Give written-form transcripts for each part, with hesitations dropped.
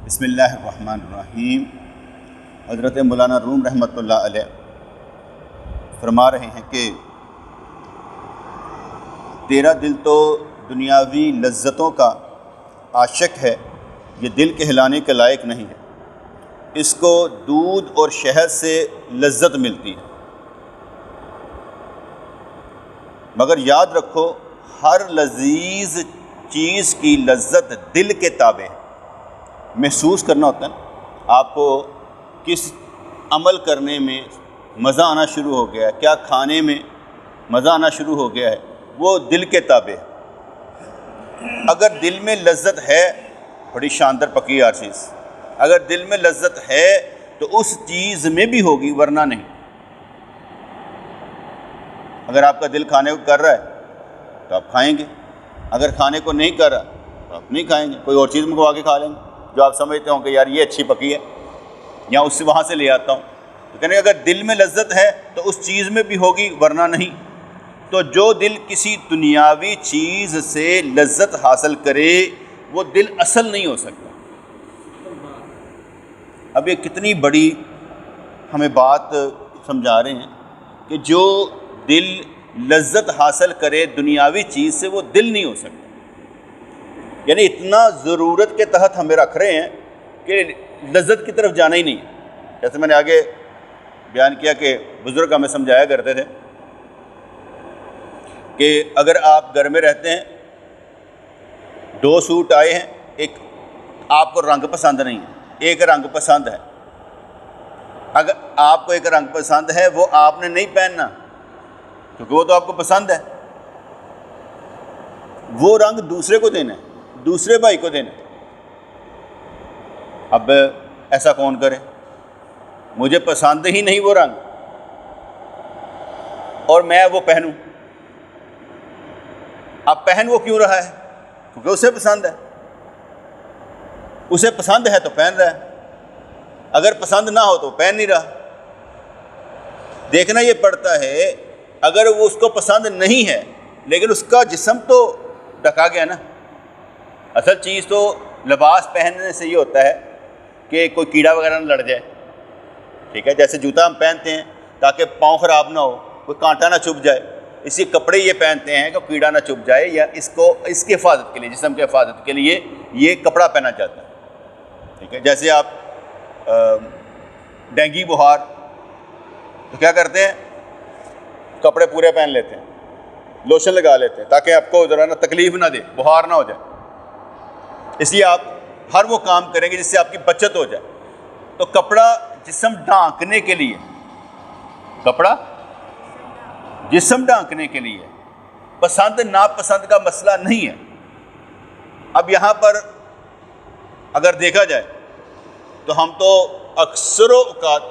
بسم اللہ الرحمن الرحیم۔ حضرت مولانا روم رحمۃ اللہ علیہ فرما رہے ہیں کہ تیرا دل تو دنیاوی لذتوں کا عاشق ہے، یہ دل کہلانے کے لائق نہیں ہے۔ اس کو دودھ اور شہد سے لذت ملتی ہے، مگر یاد رکھو ہر لذیذ چیز کی لذت دل کے تابع ہے۔ محسوس کرنا ہوتا ہے نا، آپ کو کس عمل کرنے میں مزہ آنا شروع ہو گیا ہے، کیا کھانے میں مزہ آنا شروع ہو گیا ہے، وہ دل کے تابع ہے۔ اگر دل میں لذت ہے، بڑی شاندار پکی یار چیز، اگر دل میں لذت ہے تو اس چیز میں بھی ہوگی، ورنہ نہیں۔ اگر آپ کا دل کھانے کو کر رہا ہے تو آپ کھائیں گے، اگر کھانے کو نہیں کر رہا تو آپ نہیں کھائیں گے، کوئی اور چیز منگوا کے کھا لیں گے جو آپ سمجھتے ہوں کہ یار یہ اچھی پکی ہے یا اس سے وہاں سے لے آتا ہوں۔ تو کہنے اگر دل میں لذت ہے تو اس چیز میں بھی ہوگی، ورنہ نہیں۔ تو جو دل کسی دنیاوی چیز سے لذت حاصل کرے وہ دل اصل نہیں ہو سکتا۔ اب یہ کتنی بڑی ہمیں بات سمجھا رہے ہیں کہ جو دل لذت حاصل کرے دنیاوی چیز سے وہ دل نہیں ہو سکتا، یعنی اتنا ضرورت کے تحت ہمیں رکھ رہے ہیں کہ لذت کی طرف جانا ہی نہیں ہے۔ جیسے میں نے آگے بیان کیا کہ بزرگ ہمیں سمجھایا کرتے تھے کہ اگر آپ گھر میں رہتے ہیں، دو سوٹ آئے ہیں، ایک آپ کو رنگ پسند نہیں ہے، ایک رنگ پسند ہے۔ اگر آپ کو ایک رنگ پسند ہے وہ آپ نے نہیں پہننا کیونکہ وہ تو آپ کو پسند ہے، وہ رنگ دوسرے کو دینا ہے، دوسرے بھائی کو دینا ہے۔ اب ایسا کون کرے؟ مجھے پسند ہی نہیں وہ رنگ اور میں وہ پہنوں۔ اب پہن وہ کیوں رہا ہے؟ کیونکہ اسے پسند ہے، اسے پسند ہے تو پہن رہا ہے، اگر پسند نہ ہو تو پہن نہیں رہا۔ دیکھنا یہ پڑتا ہے اگر وہ اس کو پسند نہیں ہے لیکن اس کا جسم تو ڈھکا گیا نا۔ اصل چیز تو لباس پہننے سے یہ ہوتا ہے کہ کوئی کیڑا وغیرہ نہ لڑ جائے، ٹھیک ہے؟ جیسے جوتا ہم پہنتے ہیں تاکہ پاؤں خراب نہ ہو، کوئی کانٹا نہ چبھ جائے، اسی کپڑے یہ پہنتے ہیں کہ کیڑا نہ چبھ جائے، یا اس کی حفاظت کے لیے، جسم کی حفاظت کے لیے یہ کپڑا پہنا جاتا ہے، ٹھیک ہے؟ جیسے آپ ڈینگی بخار تو کیا کرتے ہیں، کپڑے پورے پہن لیتے ہیں، لوشن لگا لیتے ہیں تاکہ آپ کو ذرا نا تکلیف نہ دے، بخار نہ ہو جائے۔ اس لیے آپ ہر وہ کام کریں گے جس سے آپ کی بچت ہو جائے۔ تو کپڑا جسم ڈھانکنے کے لیے، کپڑا جسم ڈھانکنے کے لیے، پسند ناپسند کا مسئلہ نہیں ہے۔ اب یہاں پر اگر دیکھا جائے تو ہم تو اکثر اوقات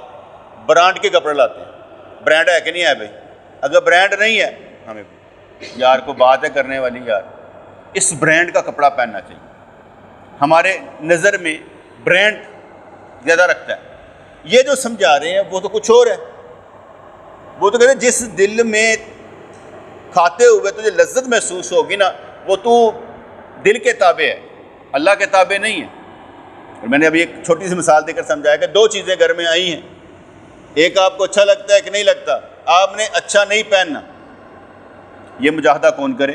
برانڈ کے کپڑے لاتے ہیں۔ برانڈ ہے کہ نہیں ہے بھائی؟ اگر برانڈ نہیں ہے ہمیں یار کو بات ہے کرنے والی، یار اس برانڈ کا کپڑا پہننا چاہیے۔ ہمارے نظر میں برانڈ زیادہ رکھتا ہے۔ یہ جو سمجھا رہے ہیں وہ تو کچھ اور ہے، وہ تو کہتے ہیں جس دل میں کھاتے ہوئے تجھے لذت محسوس ہوگی نا وہ تو دل کے تابع ہے، اللہ کے تابع نہیں ہے۔ اور میں نے ابھی ایک چھوٹی سی مثال دے کر سمجھایا کہ دو چیزیں گھر میں آئی ہیں، ایک آپ کو اچھا لگتا ہے کہ نہیں لگتا، آپ نے اچھا نہیں پہننا، یہ مجاہدہ کون کرے؟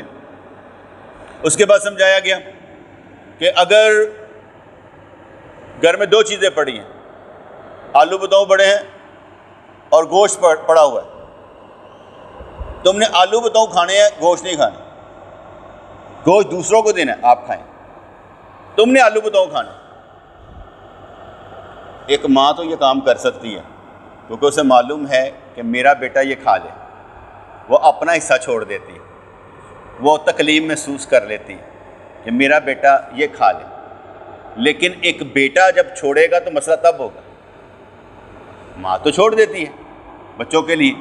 اس کے بعد سمجھایا گیا کہ اگر گھر میں دو چیزیں پڑی ہیں، آلو بتاؤ بڑے ہیں اور گوشت پڑا ہوا ہے، تم نے آلو بتاؤ کھانے ہیں، گوشت نہیں کھانا، گوشت دوسروں کو دینا ہے، آپ کھائیں، تم نے آلو بتاؤ کھانا۔ ایک ماں تو یہ کام کر سکتی ہے کیونکہ اسے معلوم ہے کہ میرا بیٹا یہ کھا لے، وہ اپنا حصہ چھوڑ دیتی ہے، وہ تکلیف محسوس کر لیتی ہے کہ میرا بیٹا یہ کھا لے۔ لیکن ایک بیٹا جب چھوڑے گا تو مسئلہ تب ہوگا، ماں تو چھوڑ دیتی ہے بچوں کے لیے،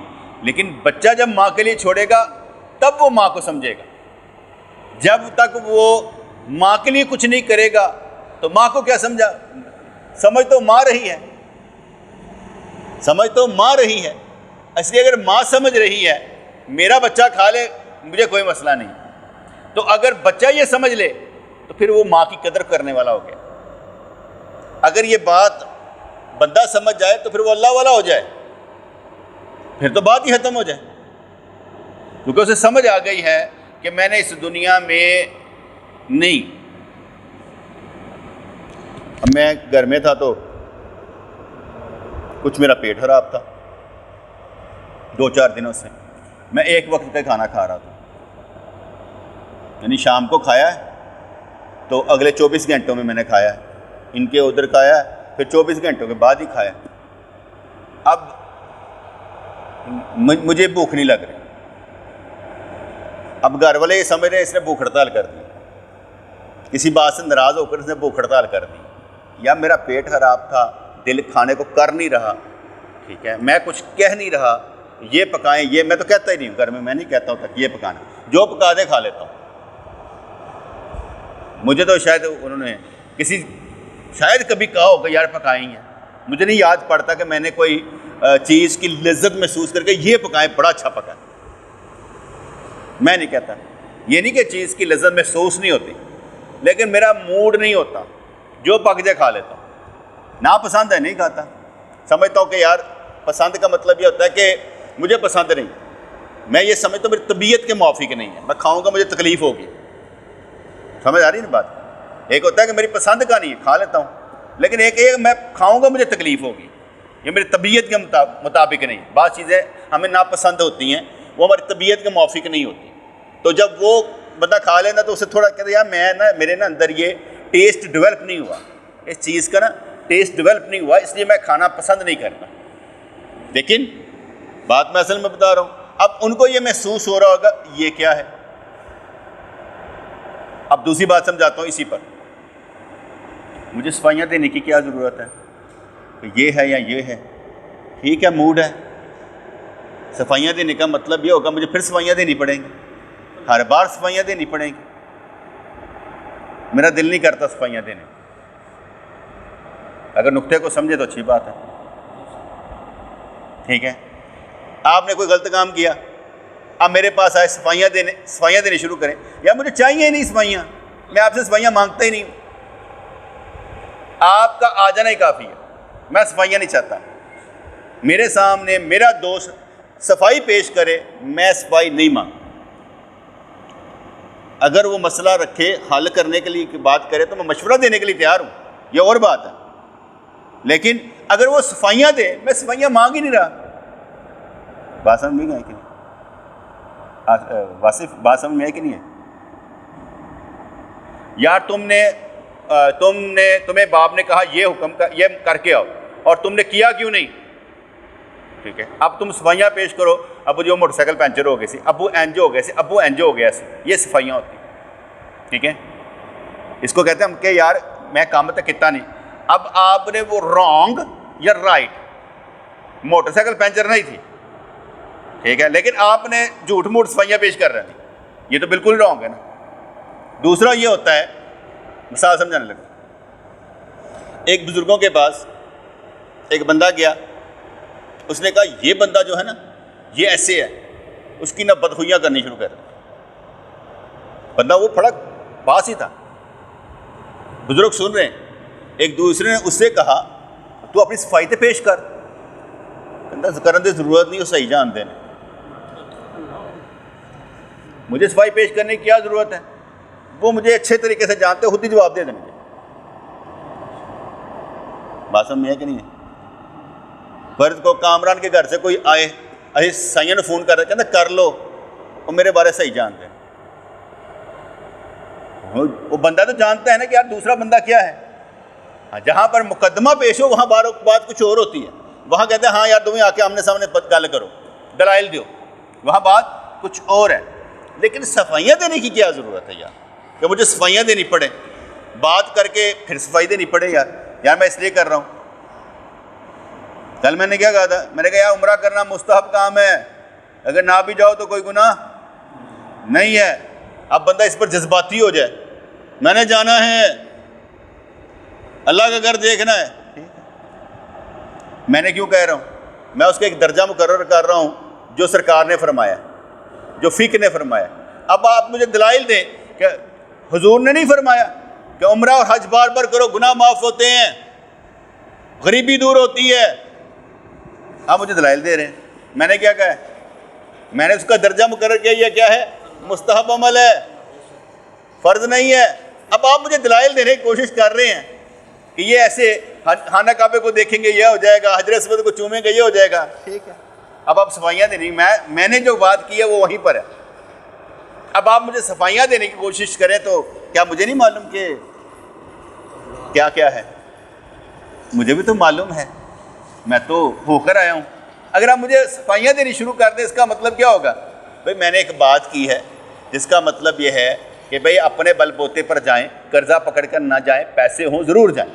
لیکن بچہ جب ماں کے لیے چھوڑے گا تب وہ ماں کو سمجھے گا۔ جب تک وہ ماں کے لیے کچھ نہیں کرے گا تو ماں کو کیا سمجھا؟ سمجھ تو ماں رہی ہے، سمجھ تو ماں رہی ہے۔ اس لیے اگر ماں سمجھ رہی ہے میرا بچہ کھا لے مجھے کوئی مسئلہ نہیں، تو اگر بچہ یہ سمجھ لے تو پھر وہ ماں کی قدر کرنے والا ہو گیا۔ اگر یہ بات بندہ سمجھ جائے تو پھر وہ اللہ والا ہو جائے، پھر تو بات ہی ختم ہو جائے، کیونکہ اسے سمجھ آ گئی ہے کہ میں نے اس دنیا میں نہیں. اب میں گھر میں تھا تو کچھ میرا پیٹ خراب تھا 2-4 دنوں سے، میں ایک وقت کا کھانا کھا رہا تھا، یعنی شام کو کھایا ہے تو اگلے 24 گھنٹوں میں نے کھایا ہے، ان کے ادھر کھایا ہے پھر 24 گھنٹوں کے بعد ہی کھایا. اب مجھے بھوک نہیں لگ رہی. اب گھر والے یہ سمجھ رہے ہیں اس نے بھوک ہڑتال کر دی، کسی بات سے ناراض ہو کر اس نے بھوک ہڑتال کر دی، یا میرا پیٹ خراب تھا، دل کھانے کو کر نہیں رہا، ٹھیک ہے، میں کچھ کہہ نہیں رہا یہ پکائیں، یہ میں تو کہتا ہی نہیں ہوں گھر میں نہیں کہتا ہوں تک یہ پکانا، جو پکا دے کھا لیتا ہوں. مجھے تو شاید انہوں نے شاید کبھی کہا ہوگا یار پکائیں ہیں، مجھے نہیں یاد پڑتا کہ میں نے کوئی چیز کی لذت محسوس کر کے یہ پکائیں بڑا اچھا پکا. میں نہیں کہتا، یہ نہیں کہ چیز کی لذت محسوس نہیں ہوتی، لیکن میرا موڈ نہیں ہوتا، جو پک جائے کھا لیتا ہوں. ناپسند ہے نہیں کھاتا، سمجھتا ہوں کہ یار پسند کا مطلب یہ ہوتا ہے کہ مجھے پسند نہیں، میں یہ سمجھتا ہوں میری طبیعت کے موافق نہیں ہے، میں کھاؤں گا مجھے تکلیف ہوگی. سمجھ آ رہی ہے نا بات؟ ایک ہوتا ہے کہ میری پسند کا نہیں ہے کھا لیتا ہوں، لیکن ایک میں کھاؤں گا مجھے تکلیف ہوگی، یہ میری طبیعت کے مطابق نہیں. بعض چیزیں ہمیں ناپسند ہوتی ہیں وہ ہماری طبیعت کے موافق نہیں ہوتی، تو جب وہ بندہ کھا لینا تو اسے تھوڑا کہتا ہے یار میرے اندر یہ ٹیسٹ ڈیولپ نہیں ہوا، اس چیز کا ٹیسٹ ڈیولپ نہیں ہوا، اس لیے میں کھانا پسند نہیں کرتا. لیکن بات میں اصل میں بتا رہا ہوں، اب ان کو یہ محسوس ہو رہا ہوگا یہ کیا ہے. اب دوسری بات سمجھاتا ہوں اسی پر، مجھے صفائیاں دینے کی کیا ضرورت ہے کہ یہ ہے یا یہ ہے، ٹھیک ہے موڈ ہے، صفائیاں دینے کا مطلب یہ ہوگا مجھے پھر صفائیاں دینی پڑیں گی، ہر بار صفائیاں دینی پڑیں گی، میرا دل نہیں کرتا صفائیاں دینے. اگر نقطے کو سمجھے تو اچھی بات ہے، ٹھیک ہے. آپ نے کوئی غلط کام کیا، اب میرے پاس آئے صفائیاں دینے شروع کریں، یا مجھے چاہیے نہیں صفائیاں، میں آپ سے صفائیاں مانگتا ہی نہیں ہوں، آپ کا آ جانا ہی کافی ہے، میں صفائیاں نہیں چاہتا. میرے سامنے میرا دوست صفائی پیش کرے، میں صفائی نہیں مانگتا. اگر وہ مسئلہ رکھے حل کرنے کے لیے بات کرے تو میں مشورہ دینے کے لیے تیار ہوں، یہ اور بات ہے. لیکن اگر وہ صفائیاں دے، میں صفائیاں مانگ ہی نہیں رہا. بات سمجھ میں گئی کہ نہیں؟ واصف بات سمجھ میں ہے کہ نہیں ہے؟ یار تمہیں باپ نے کہا یہ حکم یہ کر کے آؤ، اور تم نے کیا کیوں نہیں؟ ٹھیک ہے، اب تم صفائیاں پیش کرو، ابو جو موٹر سائیکل پنچر ہو گئی سی، ابو اینج ہو گئے سی، ابو اینج ہو گیا سی، یہ صفائیاں ہوتی ہیں. ٹھیک ہے، اس کو کہتے ہیں ہم کہ یار میں کام تک کتا نہیں. اب آپ نے وہ رانگ یا رائٹ، موٹر سائیکل پنچر نہیں تھی، ٹھیک ہے، لیکن آپ نے جھوٹ موٹ صفائیاں پیش کر رہے ہیں، یہ تو بالکل رانگ ہے نا. دوسرا یہ ہوتا ہے، مثال سمجھانے لگا، ایک بزرگوں کے پاس ایک بندہ گیا، اس نے کہا یہ بندہ جو ہے نا یہ ایسے ہے، اس کی بدخوئیاں کرنی شروع کر دیں. بندہ وہ پڑا پاس ہی تھا، بزرگ سن رہے ہیں. ایک دوسرے نے اس سے کہا تو اپنی صفائی تے پیش کر، کرنے کی ضرورت نہیں، وہ صحیح جانتے ہیں، مجھے صفائی پیش کرنے کی کیا ضرورت ہے، وہ مجھے اچھے طریقے سے جانتے، خود ہی جواب دے دیں مجھے. بات سمجھ میں ہے کہ نہیں ہے؟ فرض کو کامران کے گھر سے کوئی آئے، سائیاں نے فون کر رہے کہتے کر لو، وہ میرے بارے صحیح جانتے ہیں. وہ بندہ تو جانتا ہے نا کہ یار دوسرا بندہ کیا ہے. جہاں پر مقدمہ پیش ہو وہاں بات کچھ اور ہوتی ہے، وہاں کہتے ہیں ہاں یار تمہیں آ کے آمنے سامنے گل کرو، دلائل دیو، وہاں بات کچھ اور ہے. لیکن صفائیاں دینے کی کیا ضرورت ہے یار کہ مجھے صفائیاں دینی پڑے، بات کر کے پھر صفائی دینی پڑے. یار میں اس لیے کر رہا ہوں. کل میں نے کیا کہا تھا، میں نے کہا یار عمرہ کرنا مستحب کام ہے، اگر نہ بھی جاؤ تو کوئی گناہ نہیں ہے. اب بندہ اس پر جذباتی ہو جائے، میں نے جانا ہے، اللہ کا گھر دیکھنا ہے. میں نے کیوں کہہ رہا ہوں، میں اس کا ایک درجہ مقرر کر رہا ہوں جو سرکار نے فرمایا، جو فقہ نے فرمایا. اب آپ مجھے دلائل دیں کہ حضور نے نہیں فرمایا کہ عمرہ اور حج بار بار کرو گناہ معاف ہوتے ہیں، غریبی دور ہوتی ہے. آپ مجھے دلائل دے رہے ہیں. میں نے کیا کہا ہے؟ میں نے اس کا درجہ مقرر کیا یہ کیا ہے؟ مستحب عمل ہے، فرض نہیں ہے. اب آپ مجھے دلائل دینے کی کوشش کر رہے ہیں کہ یہ ایسے خانہ کعبے کو دیکھیں گے یہ ہو جائے گا، حجر اسود کو چومیں گے یہ ہو جائے گا. ٹھیک ہے، اب آپ صفائیاں دے رہی، میں نے جو بات کی ہے وہ وہیں پر ہے. اب آپ مجھے صفائیاں دینے کی کوشش کریں تو کیا مجھے نہیں معلوم کہ کیا کیا ہے؟ مجھے بھی تو معلوم ہے، میں تو ہو کر آیا ہوں. اگر آپ مجھے صفائیاں دینی شروع کر دیں اس کا مطلب کیا ہوگا؟ بھئی میں نے ایک بات کی ہے جس کا مطلب یہ ہے کہ بھئی اپنے بل بوتے پر جائیں، قرضہ پکڑ کر نہ جائیں، پیسے ہوں ضرور جائیں،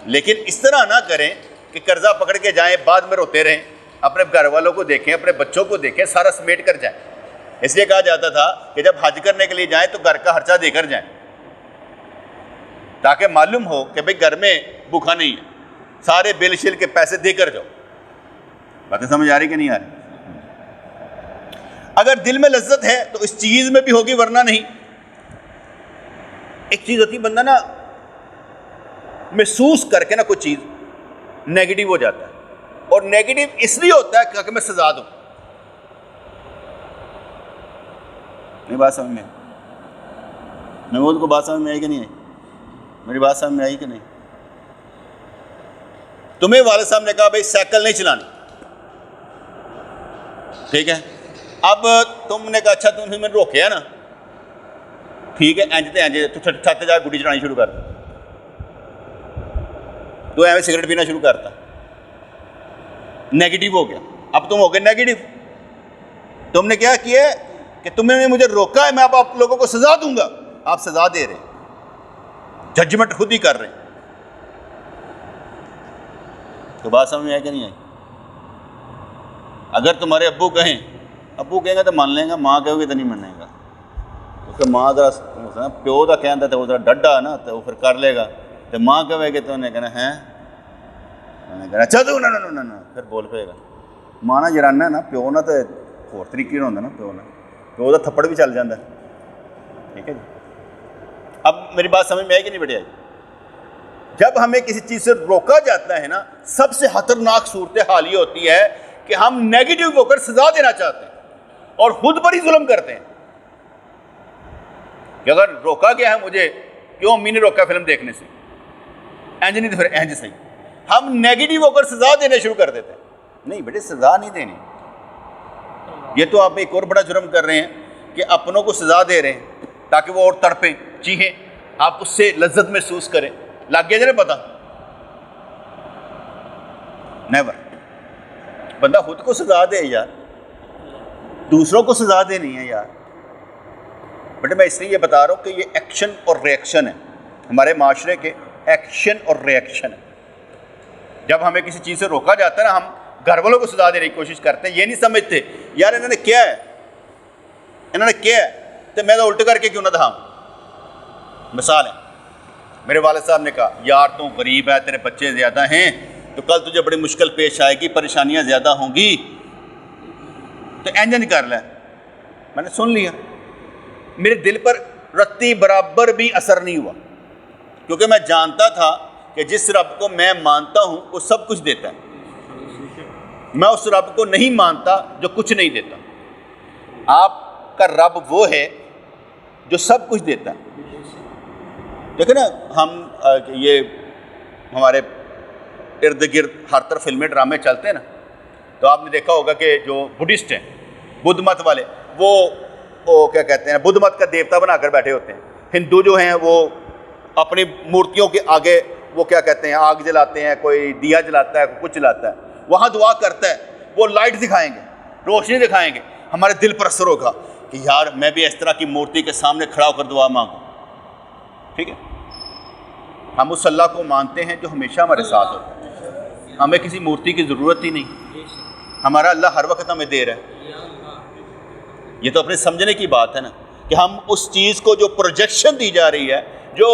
لیکن اس طرح نہ کریں کہ قرضہ پکڑ کے جائیں بعد میں روتے رہیں. اپنے گھر والوں کو دیکھیں، اپنے بچوں کو دیکھیں، سارا سمیٹ کر جائیں. اس لیے کہا جاتا تھا کہ جب حج کرنے کے لیے جائیں تو گھر کا خرچہ دے کر جائیں تاکہ معلوم ہو کہ بھئی گھر میں بھوکا نہیں ہے. سارے بل شل کے پیسے دے کر جاؤ. باتیں سمجھ آ رہی کہ نہیں آ رہی؟ اگر دل میں لذت ہے تو اس چیز میں بھی ہوگی ورنہ نہیں. ایک چیز ہوتی ہے بندہ نا محسوس کر کے نا کوئی چیز نیگیٹو ہو جاتا ہے، اور نیگیٹو اس لیے ہوتا ہے کہ میں سزا دوں. میری بات سمجھ میں آئی؟ محمود کو بات سمجھ میں آئی کہ نہیں آئی؟ میری بات سمجھ میں آئی کہ نہیں؟ تمہیں والد صاحب نے کہا بھائی سائیکل نہیں چلانی، ٹھیک ہے. اب تم نے کہا اچھا تم نے روکیا نا، ٹھیک ہے، انج تے انج تو چھت جا گڈی چلانی شروع کر، تو ایویں سگریٹ پینا شروع کرتا، نیگیٹو ہو گیا. اب تم ہو گئے نیگیٹو. تم نے کیا کیا کہ تم نے مجھے روکا ہے، میں اب آپ لوگوں کو سزا دوں گا. آپ سزا دے رہے ہیں، ججمنٹ خود ہی کر رہے ہیں. تو بات سمجھ میں آئی کہ نہیں آئی؟ اگر تمہارے ابو کہیں گے تو مان لیں گا، ماں کہو گے تو نہیں مانے گا، کیونکہ ماں ذرا پیو کا کہنا تو وہ ذرا ڈڈا ہے نا تو وہ پھر کر لے گا. تو ماں کہے گی تو انہیں کہنا ہے، انہیں کہنا چلو نہ پھر بول پے گا. ماں نہ جرانا ہے نا، پیو نہ تو ہور طریقے نہ ہوتا نا، پیو کا تھپڑ بھی چل جاتا ہے. ٹھیک ہے جی. اب میری بات سمجھ میں آئی کہ نہیں بیٹے آئی؟ جب ہمیں کسی چیز سے روکا جاتا ہے نا، سب سے خطرناک صورتحال یہ ہوتی ہے کہ ہم نیگیٹو ہو کر سزا دینا چاہتے ہیں اور خود پر ہی ظلم کرتے ہیں کہ اگر روکا گیا ہے مجھے، کیوں امی نے روکا فلم دیکھنے سے، انج نہیں تو پھر انج صحیح. ہم نیگیٹو ہو کر سزا دینے شروع کر دیتے ہیں. نہیں بیٹے سزا نہیں دینی. یہ تو آپ ایک اور بڑا جرم کر رہے ہیں کہ اپنوں کو سزا دے رہے ہیں تاکہ وہ اور تڑپیں چیخیں، آپ اس سے لذت محسوس کریں. لگ گیا جنہیں پتا؟ نیور. بندہ خود کو سزا دے یار، دوسروں کو سزا دینی ہے یار. بٹ میں اس لیے یہ بتا رہا ہوں کہ یہ ایکشن اور ری ایکشن ہے، ہمارے معاشرے کے ایکشن اور ری ایکشن ہے. جب ہمیں کسی چیز سے روکا جاتا ہے نا، ہم گھر والوں کو سزا دینے کی کوشش کرتے ہیں. یہ نہیں سمجھتے یار انہوں نے کیا ہے تو میں تو الٹ کر کے کیوں نہ دکھاؤں. مثال ہے، میرے والد صاحب نے کہا یار تو غریب ہے، تیرے بچے زیادہ ہیں تو کل تجھے بڑی مشکل پیش آئے گی، پریشانیاں زیادہ ہوں گی تو انجن کر لے. میں نے سن لیا، میرے دل پر رتی برابر بھی اثر نہیں ہوا، کیونکہ میں جانتا تھا کہ جس رب کو میں مانتا ہوں وہ سب کچھ دیتا ہے. میں اس رب کو نہیں مانتا جو کچھ نہیں دیتا. آپ کا رب وہ ہے جو سب کچھ دیتا ہے. دیکھیں نا، ہم یہ ہمارے ارد گرد ہر طرف فلمیں ڈرامے چلتے ہیں نا، تو آپ نے دیکھا ہوگا کہ جو بدھسٹ ہیں، بدھ مت والے، وہ کیا کہتے ہیں، بدھ مت کا دیوتا بنا کر بیٹھے ہوتے ہیں. ہندو جو ہیں وہ اپنی مورتیوں کے آگے وہ کیا کہتے ہیں آگ جلاتے ہیں، کوئی دیا جلاتا ہے، کوئی کچھ جلاتا ہے، وہاں دعا کرتا ہے. وہ لائٹ دکھائیں گے، روشنی دکھائیں گے، ہمارے دل پر اثر ہوگا کہ یار میں بھی اس طرح کی مورتی کے سامنے کھڑا ہو کر دعا مانگوں. ٹھیک ہے، ہم اس اللہ کو مانتے ہیں جو ہمیشہ ہمارے ساتھ ہوتا ہے. ہمیں کسی مورتی کی ضرورت ہی نہیں، ہمارا اللہ ہر وقت ہمیں دے رہا ہے. یہ تو اپنے سمجھنے کی بات ہے نا کہ ہم اس چیز کو جو پروجیکشن دی جا رہی ہے، جو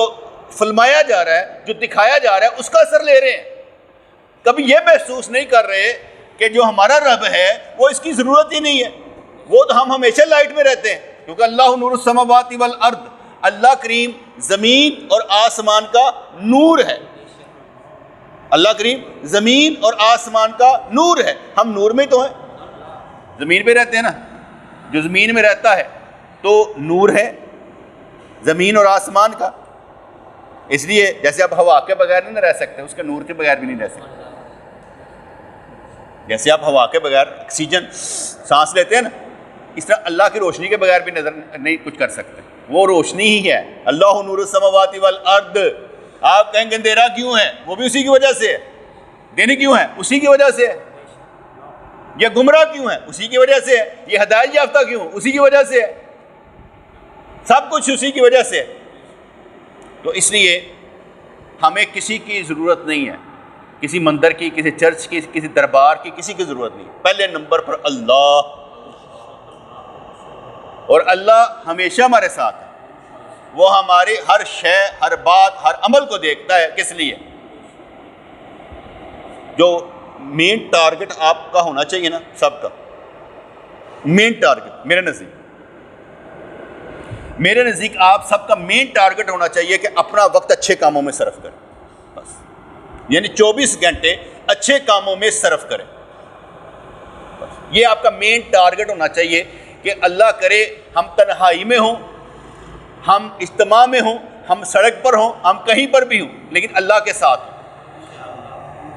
فلمایا جا رہا ہے، جو دکھایا جا رہا ہے، اس کا اثر لے رہے ہیں. کبھی یہ محسوس نہیں کر رہے کہ جو ہمارا رب ہے وہ اس کی ضرورت ہی نہیں ہے. وہ تو ہم ہمیشہ لائٹ میں رہتے ہیں، کیونکہ اللہ نور السماوات والارض، اللہ کریم زمین اور آسمان کا نور ہے. اللہ کریم زمین اور آسمان کا نور ہے. ہم نور میں تو ہیں, زمین پہ رہتے ہیں نا, جو زمین میں رہتا ہے تو نور ہے زمین اور آسمان کا. اس لیے جیسے آپ ہوا کے بغیر نہیں رہ سکتے, اس کے نور کے بغیر بھی نہیں رہ سکتے. جیسے آپ ہوا کے بغیر آکسیجن سانس لیتے ہیں نا, اس طرح اللہ کی روشنی کے بغیر بھی نظر نہیں کچھ کر سکتے. وہ روشنی ہی ہے. اللہ نور السماوات والارض. آپ کہیں گے اندھیرا کیوں ہے, وہ بھی اسی کی وجہ سے ہے. دن کیوں ہے, اسی کی وجہ سے ہے. یہ گمراہ کیوں ہے, اسی کی وجہ سے ہے. یہ ہدایت یافتہ کیوں, اسی کی وجہ سے ہے. سب کچھ اسی کی وجہ سے ہے. تو اس لیے ہمیں کسی کی ضرورت نہیں ہے, کسی مندر کی, کسی چرچ کی, کسی دربار کی, کسی کی ضرورت نہیں. پہلے نمبر پر اللہ, اور اللہ ہمیشہ ہمارے ساتھ ہے. وہ ہماری ہر شے, ہر بات, ہر عمل کو دیکھتا ہے. کس لیے؟ جو مین ٹارگٹ آپ کا ہونا چاہیے نا, سب کا مین ٹارگٹ میرے نزدیک آپ سب کا مین ٹارگٹ ہونا چاہیے کہ اپنا وقت اچھے کاموں میں صرف کریں. بس, یعنی 24 گھنٹے اچھے کاموں میں صرف کریں. بس یہ آپ کا مین ٹارگٹ ہونا چاہیے کہ اللہ کرے ہم تنہائی میں ہوں, ہم اجتماع میں ہوں, ہم سڑک پر ہوں, ہم کہیں پر بھی ہوں, لیکن اللہ کے ساتھ ہوں.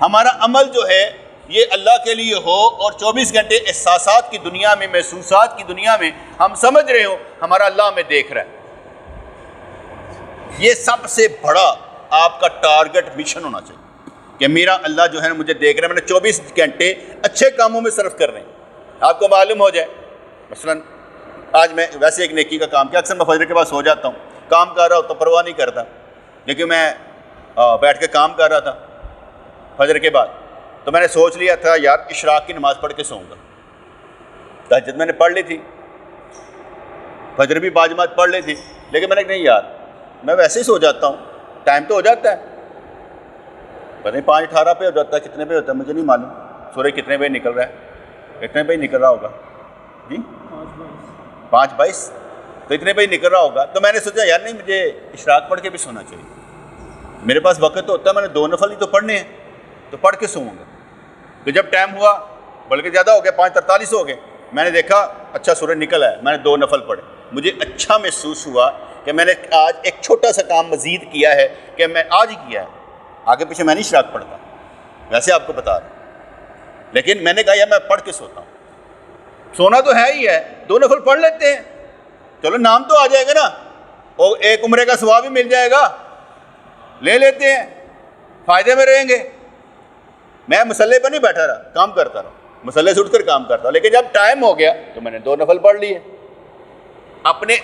ہمارا عمل جو ہے یہ اللہ کے لیے ہو, اور 24 گھنٹے احساسات کی دنیا میں, محسوسات کی دنیا میں ہم سمجھ رہے ہوں ہمارا اللہ ہمیں دیکھ رہا ہے. یہ سب سے بڑا آپ کا ٹارگٹ مشن ہونا چاہیے کہ میرا اللہ جو ہے نا مجھے دیکھ رہا ہے. میں نے 24 گھنٹے اچھے کاموں میں صرف کرنے. آپ کو معلوم ہو جائے, مثلا آج میں ویسے ایک نیکی کا کام کیا, اکثر میں فجر کے بعد سو جاتا ہوں, کام کر رہا ہوں تو پرواہ نہیں کرتا, لیکن میں بیٹھ کے کام کر رہا تھا فجر کے بعد, تو میں نے سوچ لیا تھا یار اشراق کی نماز پڑھ کے سوؤں گا. تہجد میں نے پڑھ لی تھی, فجر بھی باجماعت پڑھ لی تھی, لیکن میں نے کہا نہیں یار میں ویسے ہی سو جاتا ہوں, ٹائم تو ہو جاتا ہے, پتہ نہیں 5:18 پہ ہو جاتا ہے, کتنے پہ ہوتا ہے مجھے نہیں معلوم, سورج کتنے بجے نکل رہا ہے, کتنے بجے نکل رہا ہوگا جی 5:22, تو اتنے بجے نکل رہا ہوگا. تو میں نے سوچا یار نہیں مجھے اشراق پڑھ کے بھی سونا چاہیے, میرے پاس وقت تو ہوتا ہے, میں نے 2 نفل ہی تو پڑھنے ہیں, تو پڑھ کے سوؤں گا. تو جب ٹائم ہوا, بلکہ زیادہ ہو گیا, 5:43 ہو گئے, میں نے دیکھا اچھا سورج نکل ہے, میں نے 2 نفل پڑھے. مجھے اچھا محسوس ہوا کہ میں نے آج ایک چھوٹا سا کام مزید کیا ہے, کہ میں آج ہی کیا ہے, آگے پیچھے میں نہیں اشراق پڑھتا, ویسے آپ کو بتا رہا ہوں, لیکن میں نے کہا یار میں پڑھ کے سوتا ہوں. سونا تو ہے ہی ہے, 2 نفل پڑھ لیتے ہیں, چلو نام تو آ جائے گا نا, اور ایک عمرے کا ثواب بھی مل جائے گا, لے لیتے ہیں, فائدے میں رہیں گے. میں مسلح پر نہیں بیٹھا رہا, کام کرتا رہا, مسلح سے اٹھ کر کام کرتا, لیکن جب ٹائم ہو گیا تو میں نے 2 نفل پڑھ لیے. اپنے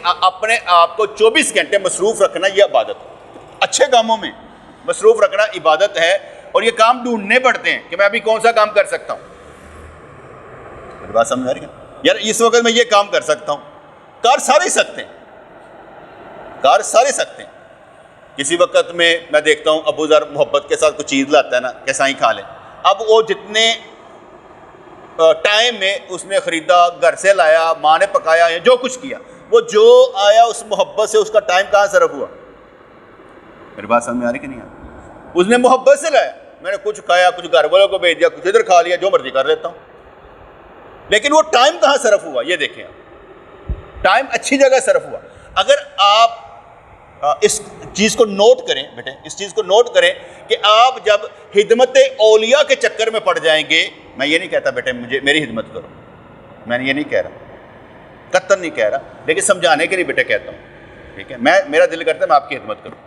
آپ کو 24 گھنٹے مصروف رکھنا یہ عبادت ہے, اچھے کاموں میں مصروف رکھنا عبادت ہے. اور یہ کام ڈھونڈنے پڑتے ہیں کہ میں ابھی کون سا کام کر سکتا ہوں. میری بات سمجھ آ رہی ہے یار, اس وقت میں یہ کام کر سکتا ہوں, کر سارے سکتے ہیں. کسی وقت میں دیکھتا ہوں ابو ذر محبت کے ساتھ کچھ چیز لاتا ہے نا کہ سائیں کھا لیں. اب وہ جتنے ٹائم میں اس نے خریدا, گھر سے لایا, ماں نے پکایا, یا جو کچھ کیا, وہ جو آیا اس محبت سے, اس کا ٹائم کہاں صرف ہوا. میری بات سمجھ میں آ رہی کہ نہیں آ رہی؟ اس نے محبت سے لایا, میں نے کچھ کھایا, کچھ گھر والوں کو بھیج دیا, کچھ ادھر کھا لیا, جو مرضی کر لیتا ہوں, لیکن وہ ٹائم کہاں صرف ہوا یہ دیکھیں. ٹائم اچھی جگہ صرف ہوا. اگر آپ اس چیز کو نوٹ کریں بیٹے, اس چیز کو نوٹ کریں کہ آپ جب خدمت اولیاء کے چکر میں پڑ جائیں گے, میں یہ نہیں کہتا بیٹے میری خدمت کرو, میں نے یہ نہیں کہہ رہا, قطعاً نہیں کہہ رہا, لیکن سمجھانے کے لیے بیٹے کہتا ہوں, ٹھیک ہے. میرا دل کرتا ہے میں آپ کی خدمت کروں,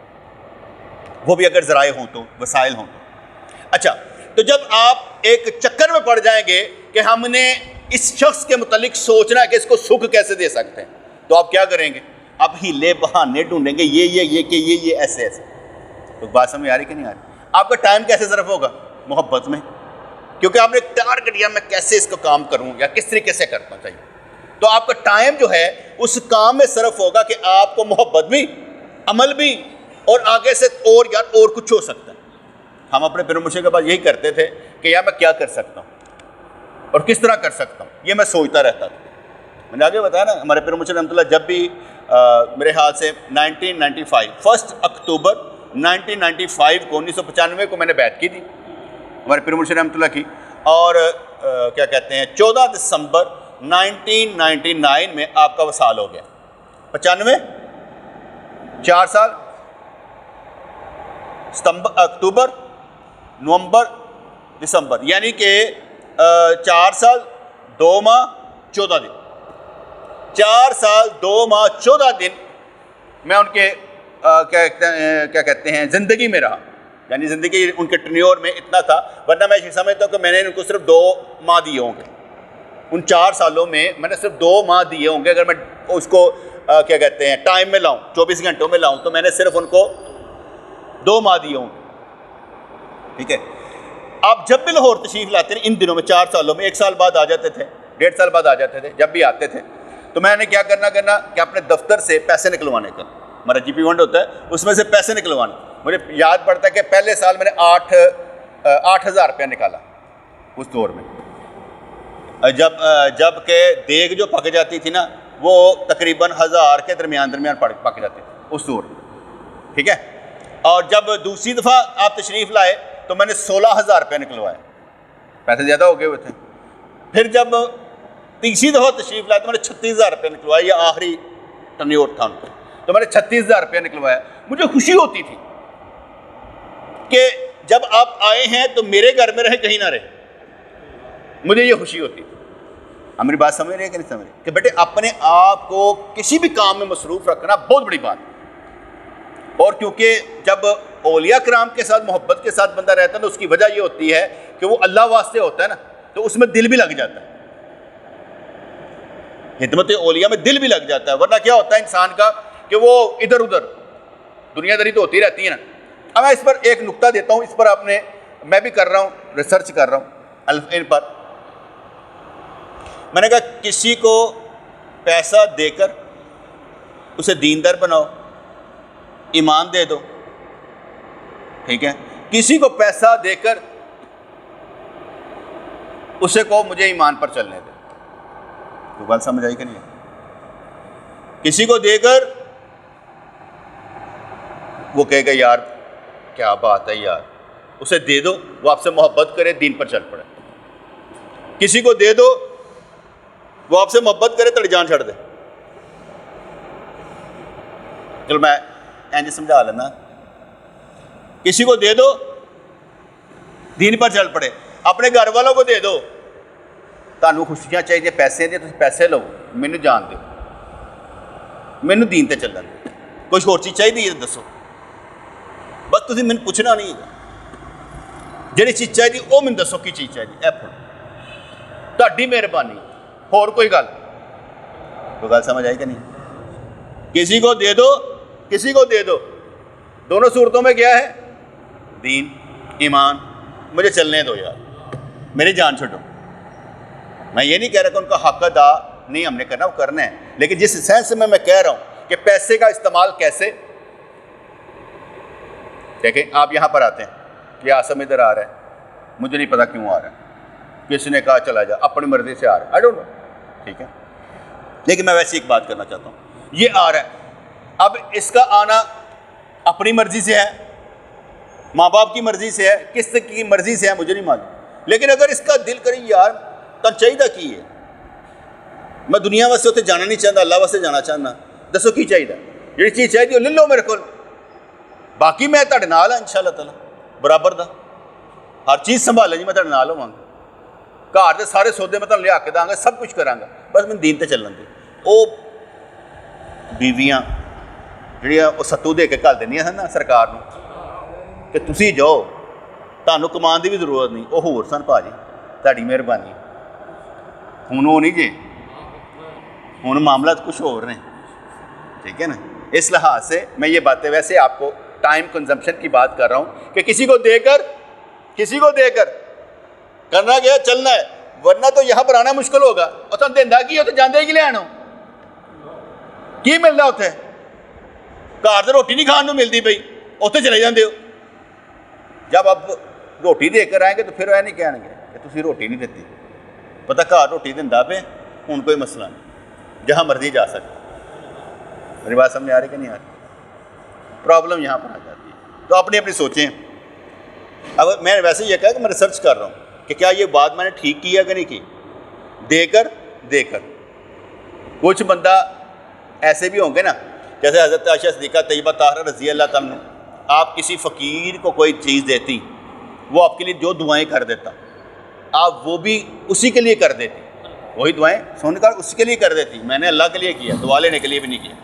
وہ بھی اگر ذرائع ہوں تو, وسائل ہوں تو. اچھا, تو جب آپ ایک چکر میں پڑ جائیں گے کہ ہم نے اس شخص کے متعلق سوچنا ہے کہ اس کو سکھ کیسے دے سکتے ہیں, تو آپ کیا کریں گے؟ آپ ہیلے بہانے ڈھونڈیں گے, یہ ایسے. تو بات سمجھ آ رہی کہ نہیں آ رہی؟ آپ کا ٹائم کیسے صرف ہوگا؟ محبت میں, کیونکہ آپ نے ٹارگٹ دیا میں کیسے اس کو کام کروں یا کس طریقے سے کرنا چاہیے. تو آپ کا ٹائم جو ہے اس کام میں صرف ہوگا کہ آپ کو محبت بھی, عمل بھی, اور آگے سے اور کچھ ہو سکتا ہے. ہم اپنے پیر مرشد کے پاس یہی کرتے تھے کہ یار میں کیا کر سکتا ہوں اور کس طرح کر سکتا ہوں, یہ میں سوچتا رہتا تھا. میں نے آگے بتایا نا, ہمارے پیر مرشد رحمۃ اللہ جب بھی میرے خیال سے 1995 1 اکتوبر 1995 کو 1995 کو میں نے بیعت کی تھی, ہمارے پیر مرشد رحمۃ اللہ کی، اور کیا کہتے ہیں 14 دسمبر 1999 میں آپ کا وصال ہو گیا۔ 95 4 سال، اکتوبر، نومبر، دسمبر، یعنی کہ 4 سال 2 ماہ 14 دن، 4 سال 2 ماہ 14 دن میں ان کے کیا کہتے ہیں زندگی میں رہا، یعنی زندگی ان کے ٹرنیور میں اتنا تھا، ورنہ میں یہ سمجھتا ہوں کہ میں نے ان کو صرف 2 ماہ دیے ہوں گے، ان 4 سالوں میں میں نے صرف 2 ماہ دیے ہوں گے۔ اگر میں اس کو کیا کہتے ہیں ٹائم میں لاؤں، 24 گھنٹوں میں لاؤں، تو میں نے صرف ان کو 2 ماہ دیے ہوں گے، ٹھیک ہے۔ آپ جب بھی لاہور تشریف لاتے ہیں ان دنوں میں، 4 سالوں میں، 1 سال بعد آ جاتے تھے، 1.5 سال بعد آ جاتے تھے، جب بھی آتے تھے تو میں نے کیا کرنا کہ اپنے دفتر سے پیسے نکلوانے کا، ہمارا جی پی فنڈ ہوتا ہے، اس میں سے پیسے نکلوانے۔ مجھے یاد پڑتا ہے کہ پہلے سال میں نے 8,000 روپیہ نکالا اس دور میں، جب کہ دیگ جو پک جاتی تھی نا وہ تقریباً 1000 کے درمیان پک جاتی تھی اس دور میں، ٹھیک ہے۔ اور جب دوسری دفعہ آپ تشریف لائے تو میں نے 16,000 روپیہ نکلوائے، پیسے زیادہ ہو گئے ہوئے تھے۔ پھر جب تیسری دفعہ تشریف لائے تو میں نے 36,000 روپیہ نکلوایا، یہ آخری ٹرنیور تھا ان کو، تو میں نے 36,000 روپیہ نکلوایا۔ مجھے خوشی ہوتی تھی کہ جب آپ آئے ہیں تو میرے گھر میں رہے، کہیں نہ رہے، مجھے یہ خوشی ہوتی تھی۔ آپ میری بات سمجھ رہے ہیں کہ نہیں سمجھ رہے؟ کہ بیٹے اپنے آپ کو کسی بھی کام میں مصروف رکھنا بہت بڑی بات ہے، اور کیونکہ جب اولیاء کرام کے ساتھ محبت کے ساتھ بندہ رہتا ہے تو اس کی وجہ یہ ہوتی ہے کہ وہ اللہ واسطے ہوتا ہے نا، تو اس میں دل بھی لگ جاتا ہے، خدمت اولیاء میں دل بھی لگ جاتا ہے۔ ورنہ کیا ہوتا ہے انسان کا کہ وہ ادھر ادھر دنیا داری تو ہوتی رہتی ہے نا۔ اب میں اس پر ایک نقطہ دیتا ہوں، اس پر میں بھی کر رہا ہوں، ریسرچ کر رہا ہوں ان پر۔ میں نے کہا کسی کو پیسہ دے کر اسے دیندار بناؤ، ایمان دے دو، ٹھیک ہے۔ کسی کو پیسہ دے کر اسے کو مجھے ایمان پر چلنے دے، تو بات سمجھ آئی کہ نہیں؟ کسی کو دے کر وہ کہے گا یار کیا بات ہے یار، اسے دے دو، وہ آپ سے محبت کرے، دین پر چل پڑے۔ کسی کو دے دو وہ آپ سے محبت کرے، تڑ جان چھڑ دے۔ چلو میں اینج سمجھا لینا، کسی کو دے دو دین پر چل پڑے، اپنے گھر والوں کو دے دو، تانوں خوشیاں چاہیے، پیسے دے، تسی پیسے لو، مینو جان دو، مینو دین تے چلن دو، کچھ اور چیز چاہیے دسو، بس تسی مینو پوچھنا نہیں ہے، جہی چیز چاہیے وہ مینو دسو کی چیز چاہیے، اے پھر تہاڈی مہربانی، اور کوئی گل سمجھ آئی کہ نہیں؟ کسی کو دے دو، کسی کو دے دو، دونوں صورتوں میں کیا ہے؟ دین، ایمان، مجھے چلنے دو یار، میری جان چھوڑو۔ میں یہ نہیں کہہ رہا کہ ان کا حق ادا نہیں ہم نے کرنا، وہ کرنا ہے، لیکن جس سینس میں کہہ رہا ہوں کہ پیسے کا استعمال کیسے، دیکھیں آپ یہاں پر آتے ہیں، یہ آسم ادھر آ رہا ہے، مجھے نہیں پتا کیوں آ رہا ہے، کسی نے کہا چلا جا، اپنی مرضی سے آ رہا ہے، آئی ڈونٹ نو، ٹھیک ہے، لیکن میں ویسے ایک بات کرنا چاہتا ہوں، یہ آ رہا ہے، اب اس کا آنا اپنی مرضی سے ہے، ماں باپ کی مرضی سے ہے، کس کی مرضی سے ہے مجھے نہیں معلوم، لیکن اگر اس کا دل کرے یار تن چاہیے کی ہے، میں دنیا واسطے اتنے جانا نہیں چاہتا، اللہ واسطے جانا چاہنا، دسو کی چاہیے، جی چیز چاہیے وہ لے لو میرے کو، باقی میں تہاڈے نال ہاں انشاءاللہ تعالیٰ برابر دا، ہر چیز سنبھالے جی میں تہاڈے نال ہواں گا، گھر دے سارے سودے میں تہاڈے لیا کے داں گا، سب کچھ کراں گا، بس میں دین تے چلن دے۔ وہ بیویاں جہاں وہ ستو دے کے گھل دینیاں سن نا سرکار نو کہ تسی جاؤ، تانوں کمان دی بھی ضرورت نہیں، وہ ہور سن پا جی، تہاڈی مہربانی، ہن وہ نہیں جی، ہن معاملات کچھ اور نے، ٹھیک ہے نا۔ اس لحاظ سے میں یہ باتیں ویسے آپ کو ٹائم کنزمپشن کی بات کر رہا ہوں کہ کسی کو دے کر کرنا کیا، چلنا ہے، ورنہ تو یہاں پر آنا مشکل ہوگا، اور تم دینا کی ہو تو جاندے کی لین ہو، کی ملنا اتنے، گھر تو روٹی نہیں کھان کو ملتی پئی، اتنے چلے جاندے ہو۔ جب آپ روٹی دے کر آئیں گے تو پھر یہ نہیں کہیں گے کہ تسی روٹی نہیں دیتی، پتہ گھر روٹی دینا پہ، ہوں کوئی مسئلہ نہیں، جہاں مرضی جا سکتے۔ میری بات سمجھ آ رہی کہ نہیں آ رہی؟ پرابلم یہاں پر آ جاتی ہے، تو اپنی اپنی سوچیں اب میں ویسے یہ کہا کہ میں ریسرچ کر رہا ہوں کہ کیا یہ بات میں نے ٹھیک کی ہے کہ نہیں کی. دے کر کچھ بندہ ایسے بھی ہوں گے نا، جیسے حضرت عائشہ صدیقہ طیبہ طاہرہ رضی اللہ تعالیٰ عنہ، آپ کسی فقیر کو کوئی چیز دیتی، وہ آپ کے لیے جو دعائیں کر دیتا، آپ وہ بھی اسی کے لیے کر دیتی، وہی دعائیں سن کر اسی کے لیے کر دیتی. میں نے اللہ کے لیے کیا، دعا لینے کے لیے بھی نہیں کیا.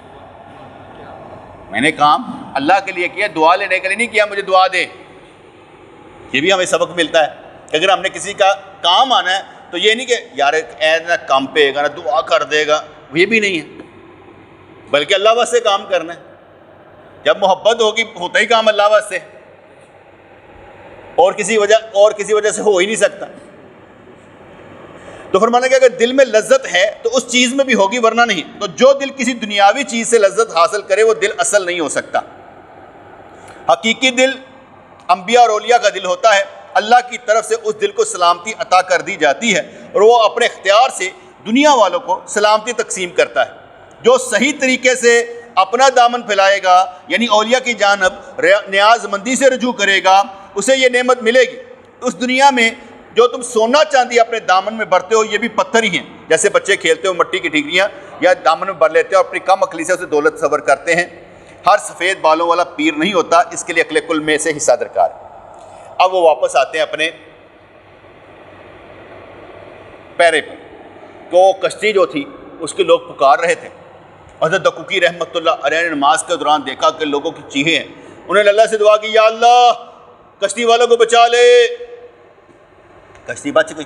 میں نے کام اللہ کے لیے کیا، دعا لینے کے لیے نہیں کیا مجھے دعا دے. یہ بھی ہمیں سبق ملتا ہے کہ اگر ہم نے کسی کا کام آنا ہے تو یہ نہیں کہ یار ایسا کام پہ گا نا دعا کر دے گا، یہ بھی نہیں ہے، بلکہ اللہ واسطے کام کرنا ہے. جب محبت ہوگی ہوتا ہی کام اللہ واسطے، اور کسی وجہ سے ہو ہی نہیں سکتا. تو فرمانا کہ اگر دل میں لذت ہے تو اس چیز میں بھی ہوگی، ورنہ نہیں. تو جو دل کسی دنیاوی چیز سے لذت حاصل کرے وہ دل اصل نہیں ہو سکتا. حقیقی دل انبیاء اور اولیاء کا دل ہوتا ہے. اللہ کی طرف سے اس دل کو سلامتی عطا کر دی جاتی ہے اور وہ اپنے اختیار سے دنیا والوں کو سلامتی تقسیم کرتا ہے. جو صحیح طریقے سے اپنا دامن پھیلائے گا، یعنی اولیاء کی جانب نیاز مندی سے رجوع کرے گا، اسے یہ نعمت ملے گی. اس دنیا میں جو تم سونا چاندی اپنے دامن میں بھرتے ہو یہ بھی پتھر ہی ہیں. جیسے بچے کھیلتے ہو مٹی کی ٹھیکریاں یا دامن میں بھر لیتے ہو، اپنی کم عقلی سے اسے دولت صبر کرتے ہیں. ہر سفید بالوں والا پیر نہیں ہوتا، اس کے لیے عقل کل میں سے حصہ درکار ہے. اب وہ واپس آتے ہیں اپنے پیرے پر. تو کشتی جو تھی اس کے لوگ پکار رہے تھے. حضرت دقوقی رحمۃ اللہ علیہ نے نماز کے دوران دیکھا کہ لوگوں کی چیخیں ہیں. انہوں نے اللہ سے دعا کی، یا اللہ کشتی والوں کو بچا لے. کشتی بچ گئی.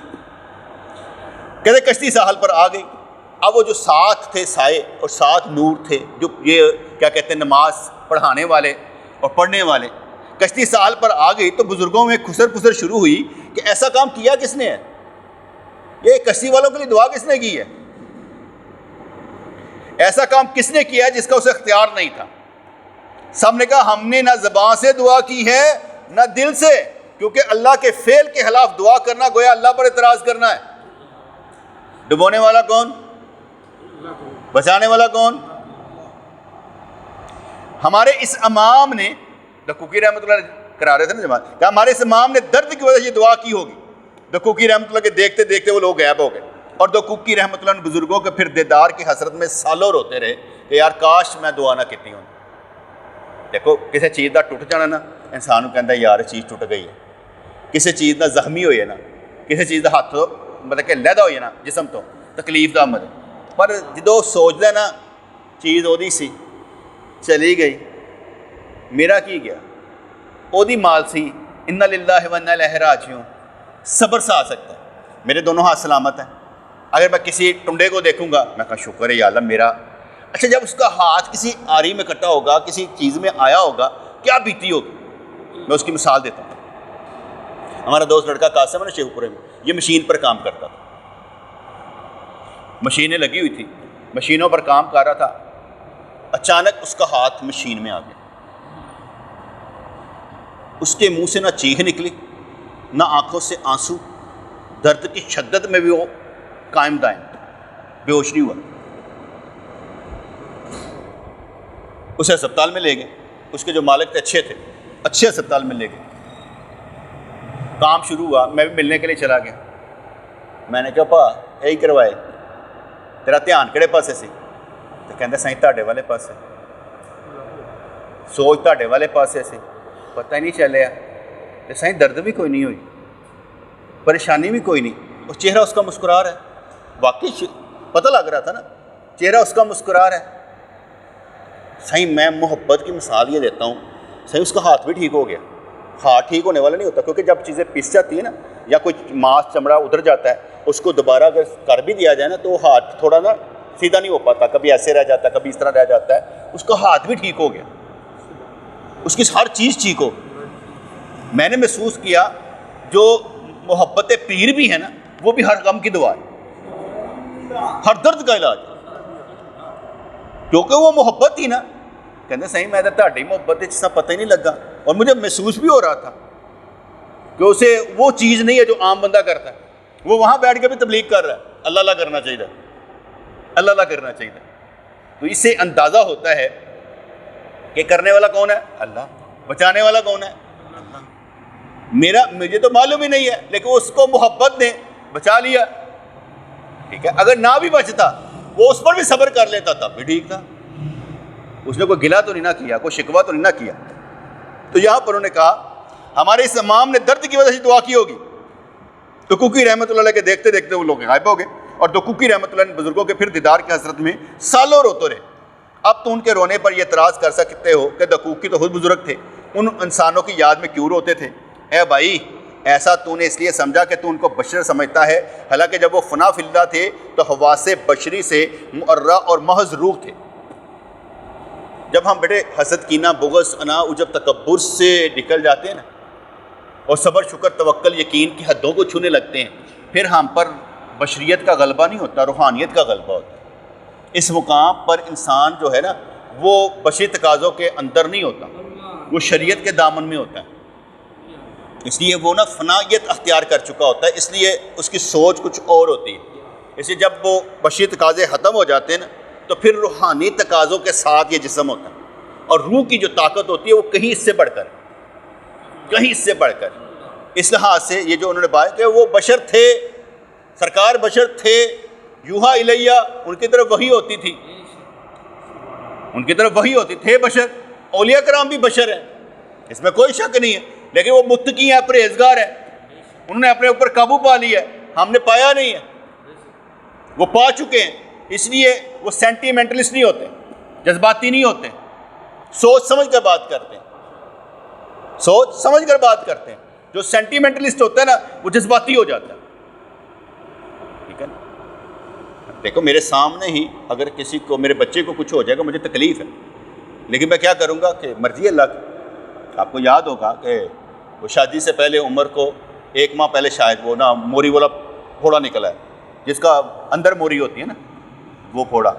کہتے کشتی ساحل پر آ گئی. اب وہ جو ساتھ تھے سائے اور ساتھ نور تھے، جو یہ کیا کہتے ہیں نماز پڑھانے والے اور پڑھنے والے، کشتی ساحل پر آ گئی تو بزرگوں میں خسر پسر شروع ہوئی کہ ایسا کام کیا کس نے ہے؟ یہ کشتی والوں کے لیے دعا کس نے کی ہے؟ ایسا کام کس نے کیا ہے جس کا اسے اختیار نہیں تھا؟ سب نے کہا ہم نے نہ زبان سے دعا کی ہے نہ دل سے، کیونکہ اللہ کے فعل کے خلاف دعا کرنا گویا اللہ پر اعتراض کرنا ہے. ڈبونے والا کون؟ بچانے والا کون؟ ہمارے اس امام نے، دقوقی رحمۃ اللہ کرا رہے تھے نا جماعت، کہ ہمارے اس امام نے درد کی وجہ سے یہ دعا کی ہوگی. دقوقی رحمۃ اللہ کے دیکھتے دیکھتے وہ لوگ غائب ہو گئے، اور دقوقی رحمۃ اللہ نے بزرگوں کے پھر دیدار کی حسرت میں سالوں روتے رہے کہ یار کاش میں دعا نہ کیتی ہوں. دیکھو کسی چیز کا ٹوٹ جانا نا انسان کو کہتا ہے یار چیز ٹوٹ گئی ہے. کسی چیز کا زخمی ہوئے نا، کسی چیز کا ہاتھ مطلب کہ لہدا ہوئے نا جسم تو تکلیف دا مد، پر جدو سوچ دے نا چیز وہی سی چلی گئی، میرا کی گیا، وہی مال سی، انا للہ و انا الیہ راجعون. صبر سے آ سکتا ہے. میرے دونوں ہاتھ سلامت ہیں. اگر میں کسی ٹنڈے کو دیکھوں گا میں کہا شکر ہے یا اللہ میرا. اچھا جب اس کا ہاتھ کسی آری میں کٹا ہوگا، کسی چیز میں آیا ہوگا، کیا بیتی ہوگی؟ میں اس کی مثال دیتا ہوں. ہمارا دوست لڑکا قاسم ہے نا شیخ پورے میں، یہ مشین پر کام کرتا تھا. مشینیں لگی ہوئی تھی، مشینوں پر کام کر رہا تھا. اچانک اس کا ہاتھ مشین میں آ گیا. اس کے منہ سے نہ چیخ نکلی نہ آنکھوں سے آنسو. درد کی شدت میں بھی وہ قائم دائم بے ہوش نہیں ہوا. اسے ہسپتال میں لے گئے. اس کے جو مالک تھے اچھے ہسپتال میں لے گئے. کام شروع ہوا، میں بھی ملنے کے لیے چلا گیا. میں نے کہا پا یہی کروائے، تیرا دھیان کہڑے پاسے سی؟ تو کہتے سائیں تہاڈے والے پاسے. سوچ تہاڈے والے پاسے سی، پتہ ہی نہیں چلیا. تو سائیں درد بھی کوئی نہیں ہوئی، پریشانی بھی کوئی نہیں. اور چہرہ اس کا مسکرا رہا ہے. واقعی پتہ لگ رہا تھا نا چہرہ اس کا مسکرا رہا ہے. سائیں میں محبت کی مثال یہ دیتا ہوں، سائیں اس کا ہاتھ بھی ٹھیک ہو گیا. ہاتھ ٹھیک ہونے والا نہیں ہوتا، کیونکہ جب چیزیں پس جاتی ہیں نا یا کوئی ماس چمڑا ادھر جاتا ہے، اس کو دوبارہ اگر کر بھی دیا جائے نا تو وہ ہاتھ تھوڑا نا سیدھا نہیں ہو پاتا. کبھی ایسے رہ جاتا ہے، کبھی اس طرح رہ جاتا ہے. اس کا ہاتھ بھی ٹھیک ہو گیا، اس کی ہر چیز ٹھیک ہو. میں نے محسوس کیا جو محبت پیر بھی ہے نا وہ بھی ہر غم کی دوا ہے، ہر درد کا علاج، کیونکہ وہ محبت تھی نا. کہتے صحیح میں تو تہاڈی محبت جس کا پتہ ہی نہیں لگا. اور مجھے محسوس بھی ہو رہا تھا کہ اسے وہ چیز نہیں ہے جو عام بندہ کرتا ہے. وہ وہاں بیٹھ کے بھی تبلیغ کر رہا ہے. اللہ اللہ کرنا چاہیے، اللہ اللہ کرنا چاہیے. تو اس سے اندازہ ہوتا ہے کہ کرنے والا کون ہے؟ اللہ. بچانے والا کون ہے؟ اللہ. مجھے تو معلوم ہی نہیں ہے، لیکن اس کو محبت نے بچا لیا، ٹھیک ہے. اگر نہ بھی بچتا وہ اس پر بھی صبر کر لیتا تب بھی ٹھیک تھا، اس نے کوئی گلہ تو نہیں نہ کیا، کوئی شکوہ تو نہیں نہ کیا. تو یہاں پر انہوں نے کہا ہمارے اس امام نے درد کی وجہ سے دعا کی ہوگی. تو کوکی رحمۃ اللہ علیہ کے دیکھتے دیکھتے وہ لوگ غائب ہو گئے، اور تو کوکی رحمۃ اللہ نے بزرگوں کے پھر دیدار کی حسرت میں سالوں روتے رہے. اب تو ان کے رونے پر یہ اعتراض کر سکتے ہو کہ دکوکی تو خود بزرگ تھے، ان انسانوں کی یاد میں کیوں روتے تھے؟ اے بھائی، ایسا تو نے اس لیے سمجھا کہ تو ان کو بشر سمجھتا ہے، حالانکہ جب وہ فنا فی اللہ تھے تو حواس بشری سے معرہ اور محض روح تھے. جب ہم بیٹے حسد، کینہ، بغض، انا، عجب، تکبر سے نکل جاتے ہیں نا، اور صبر، شکر، توکل، یقین کی حدوں کو چھونے لگتے ہیں، پھر ہم پر بشریت کا غلبہ نہیں ہوتا، روحانیت کا غلبہ ہوتا ہے. اس مقام پر انسان جو ہے نا وہ بشری تقاضوں کے اندر نہیں ہوتا، وہ شریعت کے دامن میں ہوتا ہے. اس لیے وہ نا فنائیت اختیار کر چکا ہوتا ہے، اس لیے اس کی سوچ کچھ اور ہوتی ہے. اس لیے جب وہ بشری تقاضے ختم ہو جاتے ہیں نا تو پھر روحانی تقاضوں کے ساتھ یہ جسم ہوتا ہے، اور روح کی جو طاقت ہوتی ہے وہ کہیں اس سے بڑھ کر، کہیں اس سے بڑھ کر. اس لحاظ سے یہ جو انہوں نے بات کہ وہ بشر تھے، سرکار بشر تھے، یوحا الیہ، ان کی طرف وحی ہوتی تھی، ان کی طرف وحی ہوتی تھے بشر. اولیاء کرام بھی بشر ہیں، اس میں کوئی شک نہیں ہے، لیکن وہ متقی ہیں، پرہیزگار ہیں، انہوں نے اپنے اوپر قابو پا لیا ہے، ہم نے پایا نہیں ہے، وہ پا چکے ہیں. اس لیے وہ سینٹیمنٹلسٹ نہیں ہوتے، جذباتی نہیں ہوتے، سوچ سمجھ کر بات کرتے ہیں، سوچ سمجھ کر بات کرتے ہیں. جو سینٹیمنٹلسٹ ہوتا ہے نا وہ جذباتی ہو جاتا ہے. ٹھیک ہے نا؟ دیکھو میرے سامنے ہی اگر کسی کو، میرے بچے کو کچھ ہو جائے گا، مجھے تکلیف ہے، لیکن میں کیا کروں گا کہ مرضی اللہ کی. آپ کو یاد ہوگا کہ وہ شادی سے پہلے عمر کو 1 ماہ پہلے شاید وہ نا موری والا پھوڑا نکلا ہے، جس کا اندر موری ہوتی ہے نا وہ پھوڑا.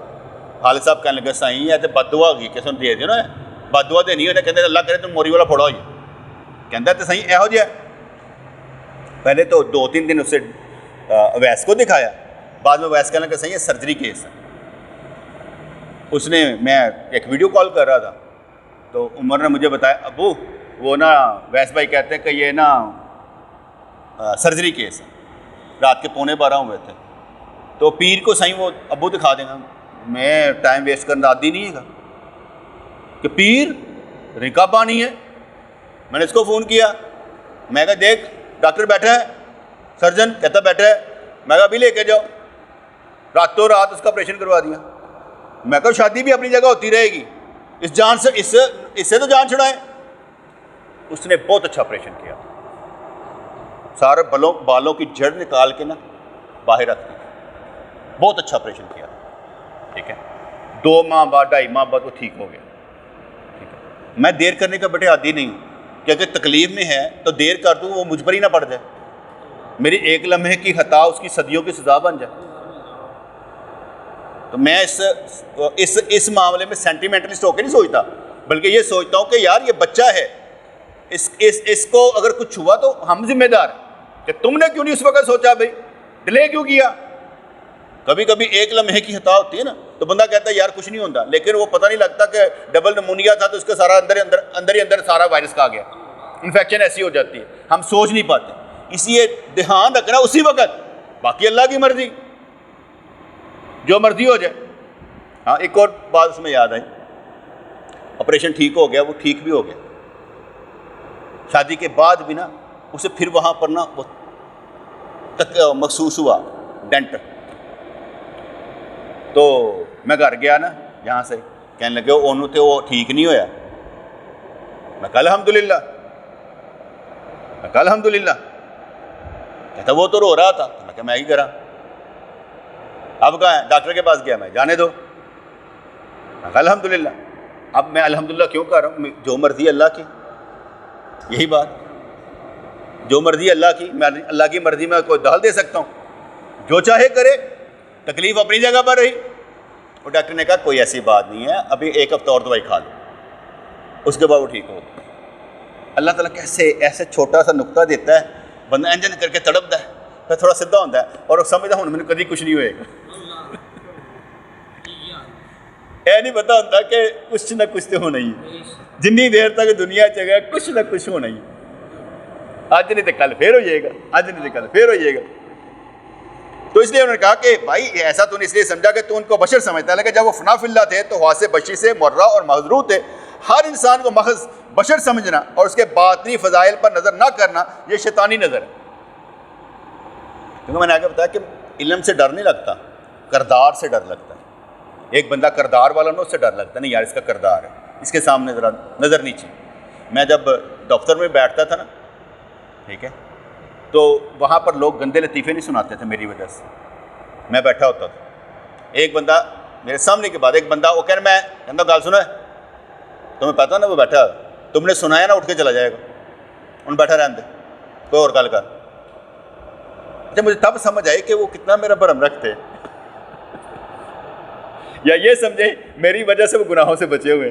خالد صاحب کہنے لگے سائیں تو بد دعا گئی قسم دے دیو نا، بد دعا دینی ہونے کہتے اللہ کرے تم موری والا پھوڑا ہوئی. کہتا تو صحیح یہو جہا. پہلے تو 2-3 دن اسے اویس کو دکھایا، بعد میں اویس کہنے لگا صحیح ہے سرجری کیس ہے. اس نے، میں ایک ویڈیو کال کر رہا تھا تو عمر نے مجھے بتایا ابو وہ نا ویس بھائی کہتے ہیں کہ یہ نا سرجری کیس ہے. رات کے 11:15 ہوئے تھے تو پیر کو صحیح وہ ابو دکھا دیں گا. میں ٹائم ویسٹ کرنا عادی نہیں ہے کہ پیر رکا پانی ہے. میں نے اس کو فون کیا، میں کہا دیکھ ڈاکٹر بیٹھا ہے، سرجن کہتا بیٹھا ہے. میں کہا ابھی لے کے جاؤ. راتوں رات اس کا آپریشن کروا دیا. میں کہا شادی بھی اپنی جگہ ہوتی رہے گی، اس جان سے اس سے تو جان چھڑائیں. اس نے بہت اچھا آپریشن کیا، سارے بالوں کی جڑ نکال کے نا باہر رکھ دی. بہت اچھا آپریشن کیا. ٹھیک ہے، 2 ماہ بعد 2.5 ماہ بعد وہ ٹھیک ہو گیا. ٹھیک ہے، میں دیر کرنے کا بیٹے عادی نہیں ہوں کہ اگر تکلیف میں ہے تو دیر کر دوں وہ مجھ پر ہی نہ پڑ جائے، میری ایک لمحے کی خطا اس کی صدیوں کی سزا بن جائے. تو میں اس معاملے میں سینٹیمنٹلسٹ ہو کے نہیں سوچتا، بلکہ یہ سوچتا ہوں کہ یار یہ بچہ ہے، اس کو اگر کچھ ہوا تو ہم ذمہ دار ہیں کہ تم نے کیوں نہیں اس وقت سوچا، بھائی ڈیلے کیوں کیا. کبھی کبھی ایک لمحے کی خطا ہوتی ہے نا تو بندہ کہتا ہے یار کچھ نہیں ہوتا، لیکن وہ پتہ نہیں لگتا کہ ڈبل نمونیا تھا تو اس کا سارا اندر ہی اندر سارا وائرس کھا گیا، انفیکشن ایسی ہو جاتی ہے، ہم سوچ نہیں پاتے. اس لیے دھیان رکھنا اسی وقت، باقی اللہ کی مرضی، جو مرضی ہو جائے. ہاں ایک اور بات اس میں یاد آئی، آپریشن ٹھیک ہو گیا، وہ ٹھیک بھی ہو گیا. شادی کے بعد بھی نا اسے پھر وہاں پر نا وہ محسوس ہوا ڈینٹ. تو میں گھر گیا نا یہاں سے، کہنے لگے انہوں تے وہ ٹھیک نہیں ہویا. میں کہا الحمدللہ، الحمدللہ. کہتا وہ تو رو رہا تھا. میں کہا میں ہی کرا. اب کہاں ہے؟ ڈاکٹر کے پاس گیا. میں جانے دو. میں کہا الحمدللہ. اب میں الحمدللہ کیوں کر رہا ہوں؟ جو مرضی اللہ کی، یہی بات، جو مرضی اللہ کی، میں اللہ کی مرضی میں کوئی دخل دے سکتا ہوں، جو چاہے کرے. تکلیف اپنی جگہ پر رہی. اور ڈاکٹر نے کہا کوئی ایسی بات نہیں ہے، ابھی 1 ہفتہ اور دوائی کھا لو، اس کے بعد وہ ٹھیک ہوگا. اللہ تعالیٰ کیسے ایسے چھوٹا سا نقطہ دیتا ہے، بندہ انجن کر کے تڑپتا ہے، پھر تھوڑا سدھا ہوتا ہے اور سمجھتا ہوں مجھے کبھی کچھ نہیں ہوئے گا. یہ نہیں پتا ہوتا کہ کچھ نہ کچھ تو ہونا ہی ہے، جنی دیر تک دنیا چلے کچھ نہ کچھ ہونا ہی. آج نہیں تو کل پھر ہو جائے گا، آج نہیں تو کل پھر ہو جائے گا۔ تو اس لیے انہوں نے کہا کہ بھائی ایسا تو نے اس لیے سمجھا کہ تو ان کو بشر سمجھتا ہے، لیکن جب وہ فنا فی اللہ تھے تو حواس بشری سے مرہ اور محضور تھے۔ ہر انسان کو محض بشر سمجھنا اور اس کے باطنی فضائل پر نظر نہ کرنا یہ شیطانی نظر ہے۔ کیونکہ میں نے آگے بتایا کہ علم سے ڈر نہیں لگتا، کردار سے ڈر لگتا ہے۔ ایک بندہ کردار والا نا، اس سے ڈر لگتا ہے، نہیں یار اس کا کردار ہے، اس کے سامنے ذرا نظر نہیں چاہیے۔ میں جب دفتر میں بیٹھتا تھا نا، ٹھیک ہے، تو وہاں پر لوگ گندے لطیفے نہیں سناتے تھے میری وجہ سے، میں بیٹھا ہوتا تھا۔ ایک بندہ میرے سامنے کے بعد ایک بندہ وہ کہنا، میں کہتا گال سنا ہے، تمہیں پتا نا وہ بیٹھا، تم نے سنایا نا اٹھ کے چلا جائے گا، ان بیٹھا رہنے دے، کوئی اور گل کر۔ اچھا مجھے تب سمجھ آئی کہ وہ کتنا میرا برہم رکھتے، یا یہ سمجھے میری وجہ سے وہ گناہوں سے بچے ہوئے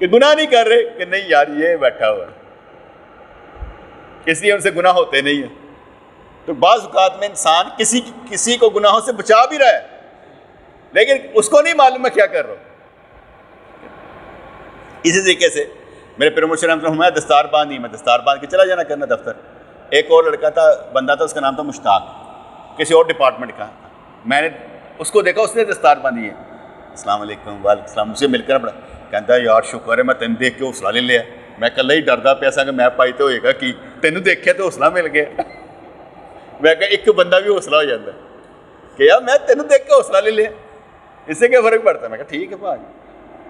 کہ گناہ نہیں کر رہے، کہ نہیں یار یہ بیٹھا ہوا ہے، اس لیے ان سے گناہ ہوتے نہیں ہیں۔ تو بعض اوقات میں انسان کسی کو گناہوں سے بچا بھی رہا ہے، لیکن اس کو نہیں معلوم میں کیا کر رہا ہوں۔ اسی طریقے سے میرے پیر مرشد رحمۃ اللہ علیہ دستار باندھی، میں دستار باندھ کے چلا جانا کرنا دفتر۔ ایک اور لڑکا تھا، بندہ تھا، اس کا نام تھا مشتاق، کسی اور ڈپارٹمنٹ کا۔ میں نے اس کو دیکھا، اس نے دستار باندھی ہے، السلام علیکم، وعلیکم السلام، مجھ سے مل کر بڑا کہتا یار شکر ہے میں تین دیکھ کے حوصلہ لے لیا۔ میں کل ہی ڈردا پیا سا کہ میں پائی تو ہوئے گا کہ تینوں دیکھے تو حوصلہ مل گیا۔ میں کہا ایک بندہ بھی حوصلہ ہو جاتا ہے کہ یار میں تینوں دیکھ کے حوصلہ لے لیا، اس سے کیا فرق پڑتا ہے۔ میں کہا ٹھیک ہے بھائی،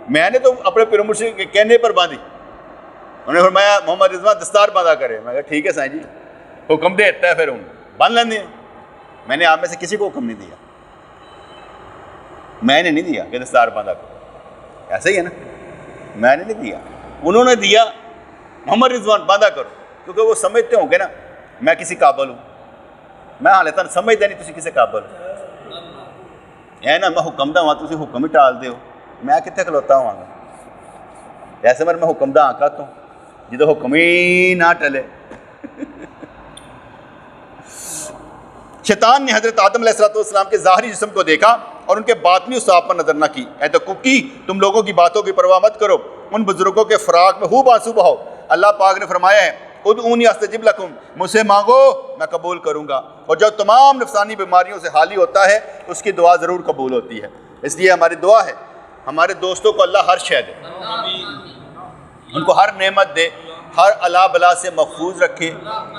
میں نے تو اپنے پیر مرشد کے کہنے پر باندھی۔ انہوں نے فرمایا محمد رضوان دستار باندھا کرے۔ میں کہا ٹھیک ہے سائیں جی، حکم دیتا ہے پھر ہوں باندھ لینے۔ میں نے آپ میں سے کسی کو حکم نہیں دیا، میں نے نہیں دیا کہ دستار باندھا کرو، ایسا ہی ہے نا، میں نے نہیں دیا، انہوں نے دیا محمد رضوان باندھا کرو، کیونکہ وہ سمجھتے ہوں گے نا میں کسی قابل ہوں۔ میں حالت سمجھتا نہیں تسی کسی قابل ہے نا، میں حکم دا ہوں، تسی حکم ہی ٹال دے ہو، میں کتنے کھلوتا ہوں گا؟ ایسے میں حکم دا آنکا تو جدو حکم ہی نہ ٹلے۔ شیطان نے حضرت آدم علیہ السلام کے ظاہری جسم کو دیکھا اور ان کے باطنی اصحاب پر نظر نہ کی۔ اے تو ککی، تم لوگوں کی باتوں کی پرواہ مت کرو، ان بزرگوں کے فراق میں خوب آنسو بہاؤ۔ اللہ پاک نے فرمایا ہے ادعونی استجب لکم، مجھ سے مانگو میں قبول کروں گا، اور جو تمام نفسانی بیماریوں سے خالی ہوتا ہے اس کی دعا ضرور قبول ہوتی ہے۔ اس لیے ہماری دعا ہے ہمارے دوستوں کو اللہ ہر شے دے، ان کو ہر نعمت دے، ہر الا بلا سے محفوظ رکھے،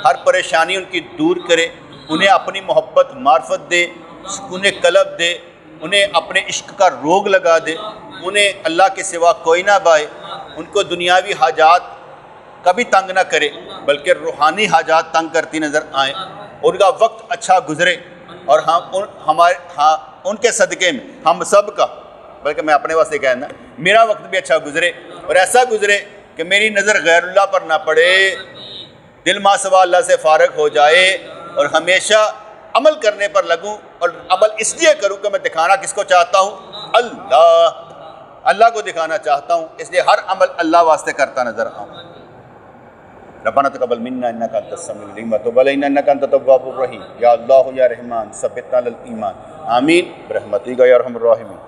ہر پریشانی ان کی دور کرے، انہیں اپنی محبت معرفت دے، انہیں قلب دے، انہیں اپنے عشق کا روگ لگا دے، انہیں اللہ کے سوا کوئی نہ بائے، ان کو دنیاوی حاجات کبھی تنگ نہ کرے بلکہ روحانی حاجات تنگ کرتی نظر آئیں، ان کا وقت اچھا گزرے، اور ان کے صدقے میں ہم سب کا، بلکہ میں اپنے واسطے کہنا میرا وقت بھی اچھا گزرے، اور ایسا گزرے کہ میری نظر غیر اللہ پر نہ پڑے، دل ما سوا اللہ سے فارغ ہو جائے، اور ہمیشہ عمل کرنے پر لگوں، اور عمل اس لیے کروں کہ میں دکھانا کس کو چاہتا ہوں؟ اللہ کو دکھانا چاہتا ہوں، اس لیے ہر عمل اللہ واسطے کرتا نظر آؤں۔ ربنا تقبل منا انک انت السمیع العلیم وتب علینا انک انت التواب الرحیم، یا اللہ یا رحمان ثبتنا علی الایمان، آمین برحمتک یا ارحم الراحمین۔